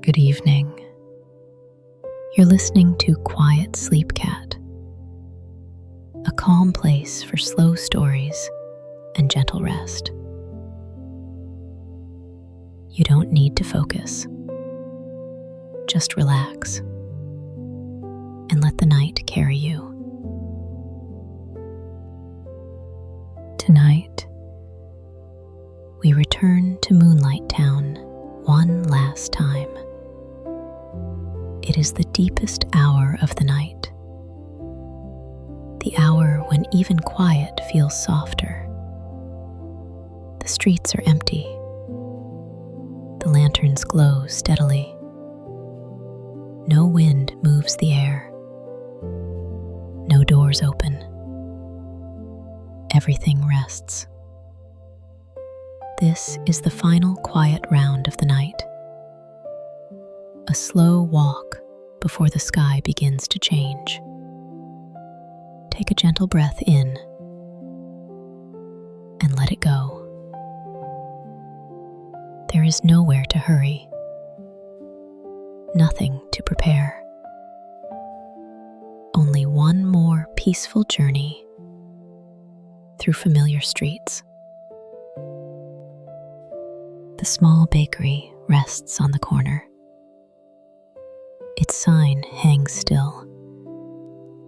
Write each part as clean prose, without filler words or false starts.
Good evening. You're listening to Quiet Sleep Cat, a calm place for slow stories and gentle rest. You don't need to focus. Just relax and let the night carry you. Tonight, we return to Moonlight Town one last time. It is the deepest hour of the night, the hour when even quiet feels softer. The streets are empty. The lanterns glow steadily. No wind moves the air. No doors open. Everything rests. This is the final quiet round of the night. A slow walk before the sky begins to change. Take a gentle breath in and let it go. There is nowhere to hurry, nothing to prepare. Only one more peaceful journey through familiar streets. The small bakery rests on the corner. Its sign hangs still.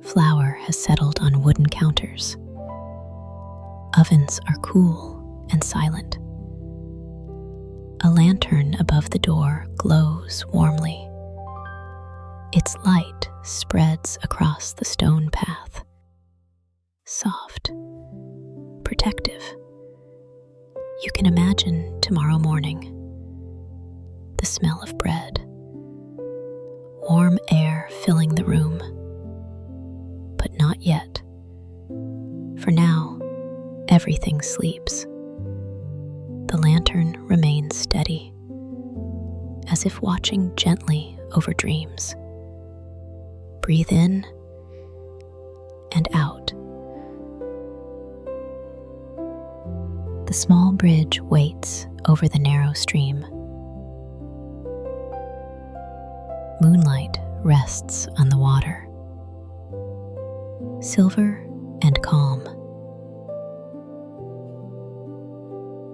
Flour has settled on wooden counters. Ovens are cool and silent. A lantern above the door glows warmly. Its light spreads across the stone path. Soft, protective. You can imagine tomorrow morning. The smell of bread. Warm air filling the room. But not yet. For now, everything sleeps. The lantern remains steady, as if watching gently over dreams. Breathe in and out. The small bridge waits over the narrow stream. Moonlight rests on the water, silver and calm.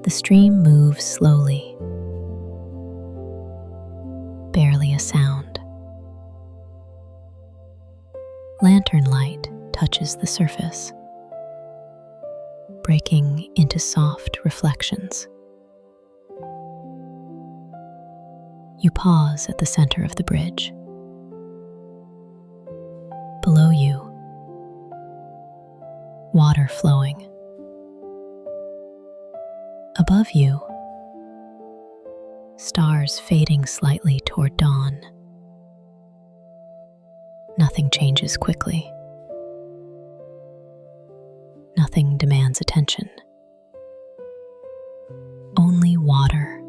The stream moves slowly, barely a sound. Lantern light touches the surface, breaking into soft reflections. You pause at the center of the bridge. Below you, water flowing. Above you, stars fading slightly toward dawn. Nothing changes quickly. Nothing demands attention. Only water,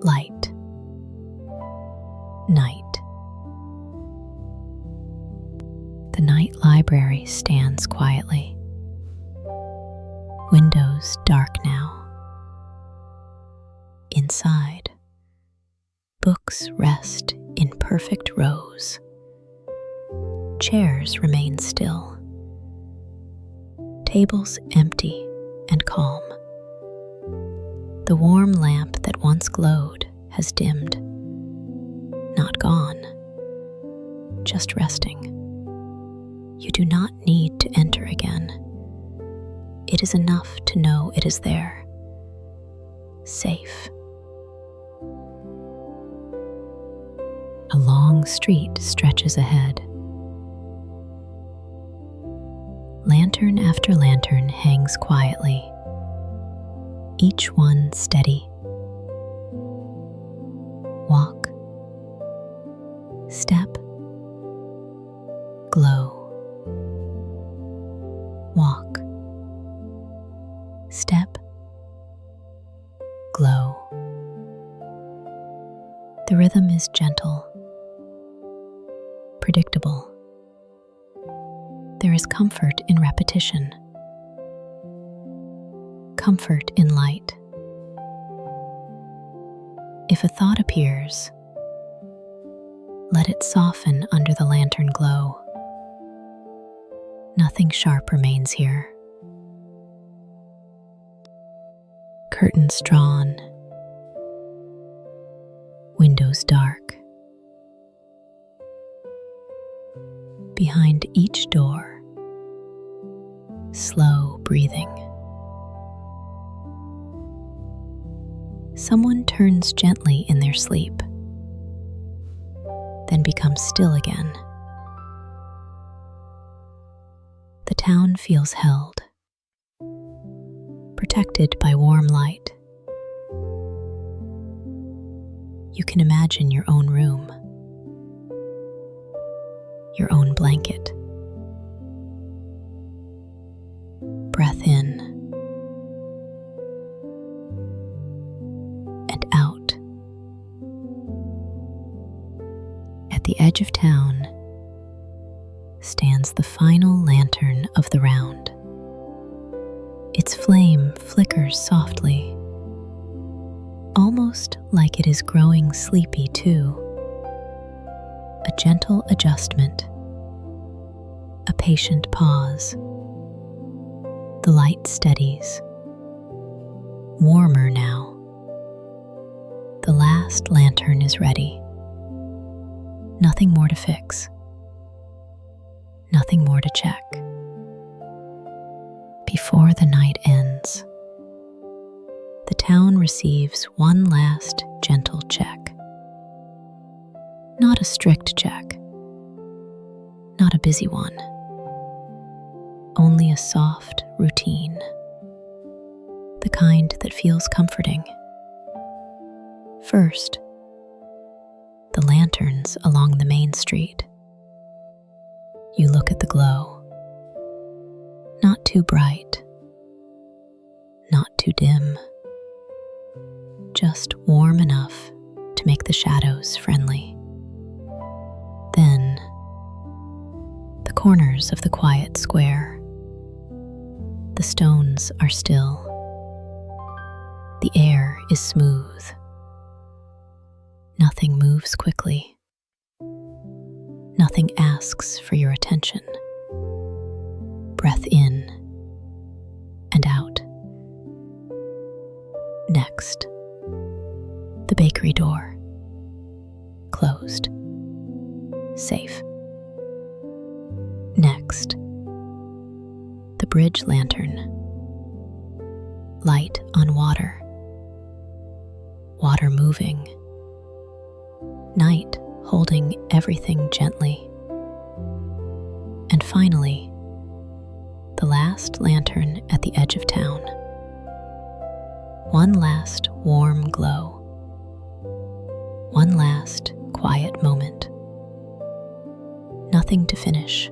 light, night. The night library stands quietly. Windows dark now. Inside, books rest in perfect rows. Chairs remain still. Tables empty and calm. The warm lamp that once glowed has dimmed. Not gone, just resting. You do not need to enter again. It is enough to know it is there, safe. A long street stretches ahead. Lantern after lantern hangs quietly, each one steady. Walk, step, glow. Walk, step, glow. The rhythm is gentle, predictable. There is comfort in repetition, comfort in light. If a thought appears, let it soften under the lantern glow. Nothing sharp remains here. Curtains drawn, windows dark. Behind each door, slow breathing. Someone turns gently in their sleep, then becomes still again. The town feels held, protected by warm light. You can imagine your own room, your own blanket. Breath in and out. At the edge of town stands the final lantern of the round. Its flame flickers softly, almost like it is growing sleepy too. A gentle adjustment, a patient pause. The light steadies, warmer now. The last lantern is ready. Nothing more to fix, nothing more to check. Before the night ends, the town receives one last gentle check. Not a strict check, not a busy one, only a soft routine, the kind that feels comforting. First, the lanterns along the main street. You look at the glow. Not too bright, not too dim, just warm enough to make the shadows friendly. Then, the corners of the quiet square. The stones are still. The air is smooth. Nothing moves quickly. Nothing asks for your attention. Breath in and out. Next, the bakery door. Closed. Safe. Next, the bridge lantern. Light on water. Water moving. Night holding everything gently. And finally, the last lantern at the edge of town. One last warm glow. One last quiet moment. Nothing to finish.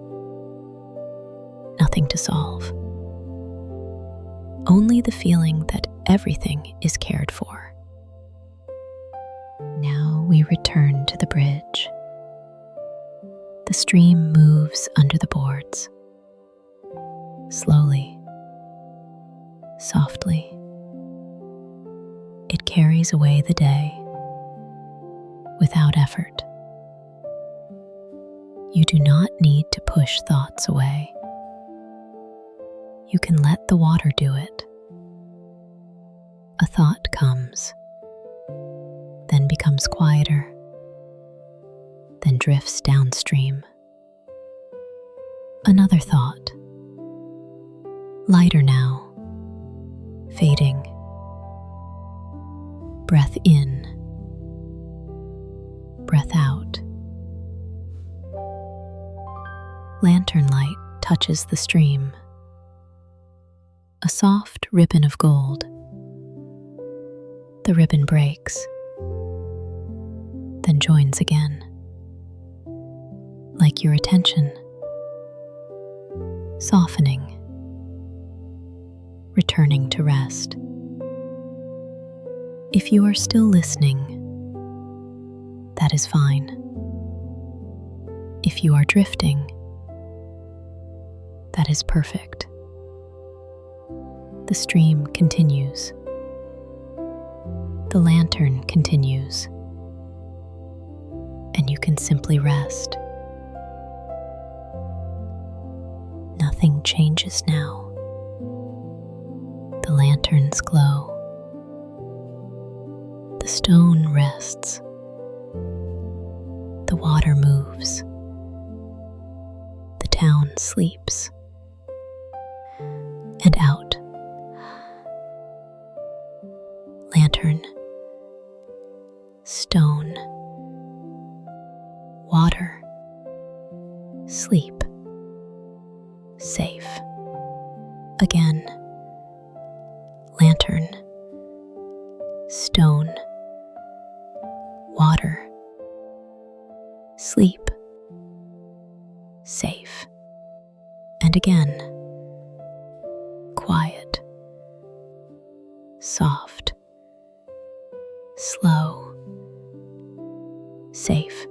Nothing to solve. Only the feeling that everything is cared for. Now we return to the bridge. The stream moves under the boards. Slowly, softly. It carries away the day without effort. You do not need to push thoughts away. You can let the water do it. A thought comes, then becomes quieter, then drifts downstream. Another thought, lighter now, fading. Breath in, breath out. Lantern light touches the stream. A soft ribbon of gold. The ribbon breaks, then joins again. Like your attention, softening, returning to rest. If you are still listening, that is fine. If you are drifting, that is perfect. The stream continues. The lantern continues, and you can simply rest. Nothing changes now. The lanterns glow. The stone rests. The water moves. The town sleeps. And out. Lantern. Stone. Water. Sleep. Safe. Again. Lantern. Stone. Water. Sleep. Safe. And again. Quiet. Soft. Slow. Safe.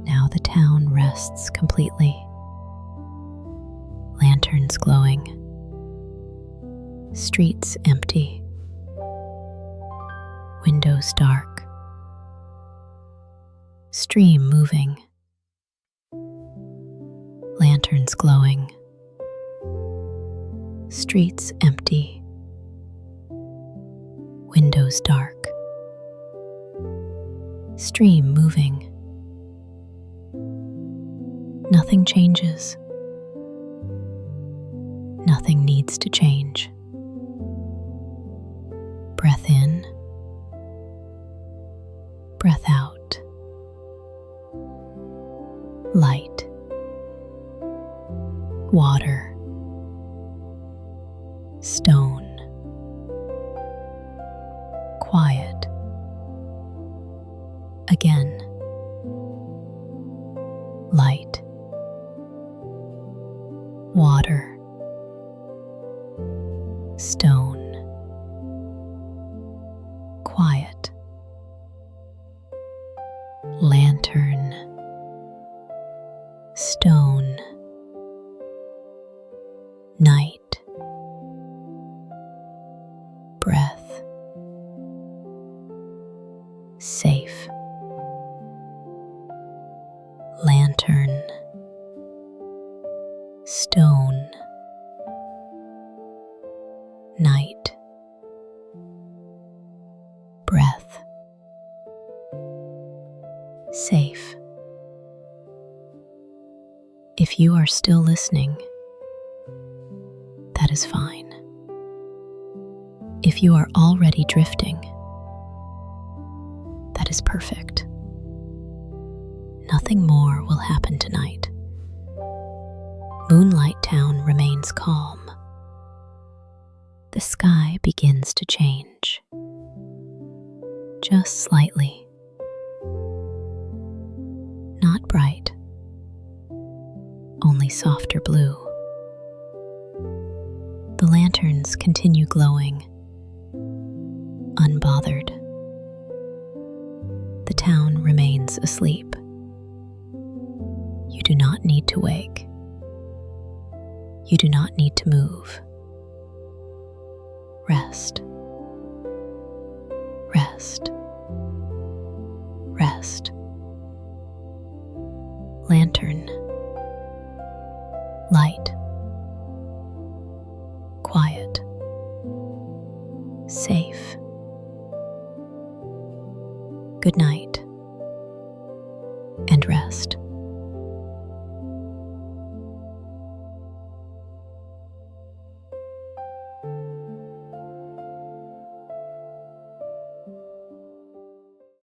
Now the town rests completely. Lanterns glowing. Streets empty. Windows dark. Stream moving. Lanterns glowing. Streets empty. Windows dark. Stream moving. Nothing changes. Nothing needs to change. Breath in. Breath out. Light. Water. Stone. Quiet. Again. Light. Water. Stone. Quiet. Lantern. Stone. Night. Breath. Safe. Lantern. Stone. Night. Breath. Safe. If you are still listening, that is fine. If you are already drifting, that is perfect. Nothing more will happen tonight. Moonlight Town remains calm. The sky begins to change. Just slightly. Not bright. Only softer blue. The lanterns continue glowing, unbothered. The town remains asleep. You do not need to wake. You do not need to move. Rest. Rest. Rest. Lantern. Light. Quiet. Safe. Good night. And rest.